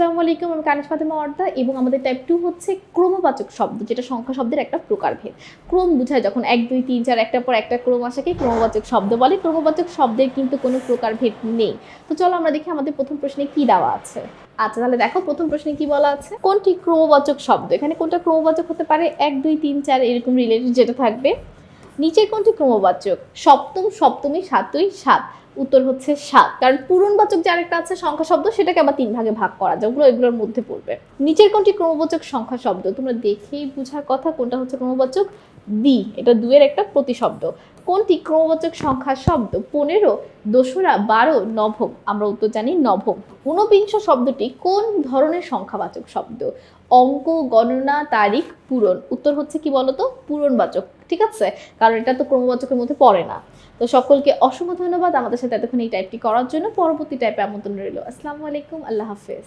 আসসালামু আলাইকুম, আমি কানিজ ফাতেমা ওয়ার্দা এবং আমাদের টাইপ 2 হচ্ছে ক্রমবাচক শব্দ, যেটা সংখ্যা শব্দের একটা প্রকারভেদ। ক্রম বোঝায় যখন 1 2 3 4 একটার পর একটা ক্রম আসাকে ক্রমবাচক শব্দ বলে। ক্রমবাচক শব্দের কিন্তু কোনো প্রকারভেদ নেই। তো চলো আমরা দেখি আমাদের প্রথম প্রশ্নে কি দেওয়া আছে। আচ্ছা, তাহলে দেখো প্রথম প্রশ্নে কি বলা আছে, কোনটি ক্রমবাচক শব্দ। এখানে কোনটা ক্রমবাচক হতে পারে, 1 2 3 4 এরকম রিলেটেড যেটা থাকবে। নিচের কোনটি ক্রমবাচক, সপ্তম, সপ্তমী, সাতই, সাত। উত্তর হচ্ছে সাত, কারণ পূরণবাচক যে আরেকটা আছে সংখ্যা শব্দ, সেটাকে আবার 3 ভাগে ভাগ করা যায়, ওগুলো এগুলোর মধ্যে পড়বে। নিচের কোনটি ক্রমবাচক সংখ্যা শব্দ, তোমরা দেখেই বোঝার কথা কোনটা হচ্ছে ক্রমবাচক। দ্বি, এটা দুয়ের একটা প্রতিশব্দ। কোনটি ক্রমবাচক সংখ্যা শব্দ, 15, দোসরা, 12, নবম। আমরা উত্তর জানি নবম। ঊনবিংশ শব্দটি কোন ধরনের সংখ্যাবাচক শব্দ, অঙ্ক, গণনা, তারিখ, পূরণ। উত্তর হচ্ছে কি বলতো, পূরণবাচক। ঠিক আছে, কারণ এটা তো ক্রমবাচকের মধ্যে পড়ে না। তো সকলকে অসংখ্য ধন্যবাদ আমাদের সাথে এতক্ষণ এই টাইপটি করার জন্য। পরবর্তী টাইপে আমন্ত্রণ রইল। আসসালামু আলাইকুম, আল্লাহ হাফেজ।